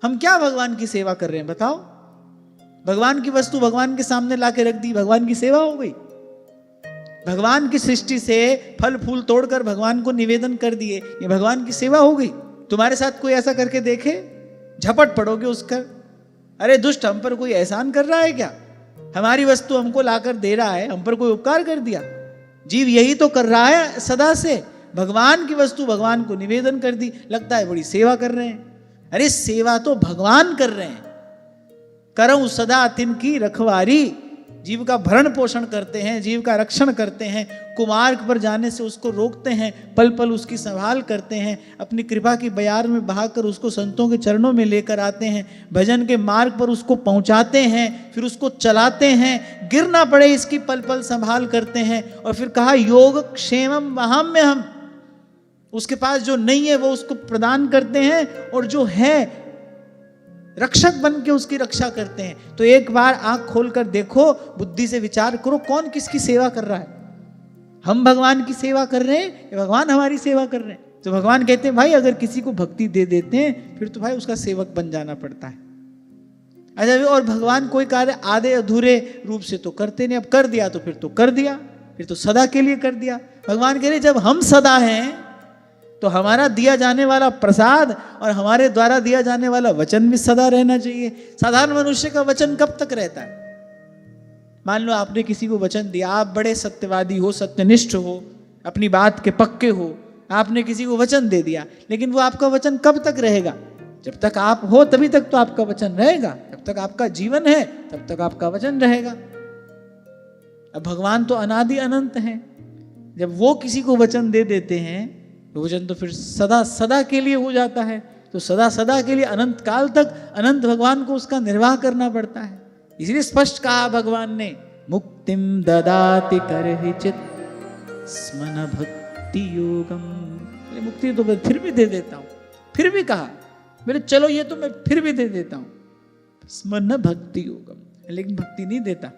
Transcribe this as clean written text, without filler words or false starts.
हम क्या भगवान की सेवा कर रहे हैं बताओ? भगवान की वस्तु भगवान के सामने लाके रख दी, भगवान की सेवा हो गई। भगवान की सृष्टि से फल फूल तोड़कर भगवान को निवेदन कर दिए, ये भगवान की सेवा हो गई। तुम्हारे साथ कोई ऐसा करके देखे, झपट पड़ोगे उसका। अरे दुष्ट, हम पर कोई एहसान कर रहा है क्या? हमारी वस्तु हमको लाकर दे रहा है, हम पर कोई उपकार कर दिया? जीव यही तो कर रहा है सदा से, भगवान की वस्तु भगवान को निवेदन कर दी, लगता है बड़ी सेवा कर रहे हैं। अरे सेवा तो भगवान कर रहे हैं। करऊं सदा तिनकी रखवारी, जीव का भरण पोषण करते हैं, जीव का रक्षण करते हैं, कुमार्ग पर जाने से उसको रोकते हैं, पल पल उसकी संभाल करते हैं, अपनी कृपा की बयार में बहाकर उसको संतों के चरणों में लेकर आते हैं, भजन के मार्ग पर उसको पहुंचाते हैं, फिर उसको चलाते हैं, गिर ना पड़े इसकी पल पल संभाल करते हैं। और फिर कहा योग क्षेमम वहाम्य हम, उसके पास जो नहीं है वो उसको प्रदान करते हैं, और जो है रक्षक बन के उसकी रक्षा करते हैं। तो एक बार आंख खोलकर देखो, बुद्धि से विचार करो, कौन किसकी सेवा कर रहा है? हम भगवान की सेवा कर रहे हैं या भगवान हमारी सेवा कर रहे हैं? तो भगवान कहते हैं भाई अगर किसी को भक्ति दे देते हैं फिर तो भाई उसका सेवक बन जाना पड़ता है। अच्छा, और भगवान कोई कार्य आधे अधूरे रूप से तो करते नहीं, अब कर दिया तो फिर तो कर दिया, फिर तो सदा के लिए कर दिया। भगवान कह रहे जब हम सदा हैं तो हमारा दिया जाने वाला प्रसाद और हमारे द्वारा दिया जाने वाला वचन भी सदा रहना चाहिए। साधारण मनुष्य का वचन कब तक रहता है? मान लो आपने किसी को वचन दिया, आप बड़े सत्यवादी हो, सत्यनिष्ठ हो, अपनी बात के पक्के हो, आपने किसी को वचन दे दिया, लेकिन वो आपका वचन कब तक रहेगा? जब तक आप हो तभी तक तो आपका वचन रहेगा, जब तक आपका जीवन है तब तक आपका वचन रहेगा। अब भगवान तो अनादि अनंत हैं, जब वो किसी को वचन दे देते हैं तो वचन तो फिर सदा सदा के लिए हो जाता है। तो सदा सदा के लिए अनंत काल तक अनंत भगवान को उसका निर्वाह करना पड़ता है। इसलिए स्पष्ट कहा भगवान ने, मुक्तिम ददाति करहिचित स्मन भक्ति योगम। मुक्ति तो मैं फिर भी दे देता हूं, फिर भी कहा मेरे चलो ये तो मैं फिर भी दे देता हूं, स्मन भक्ति योगम, लेकिन भक्ति नहीं देता।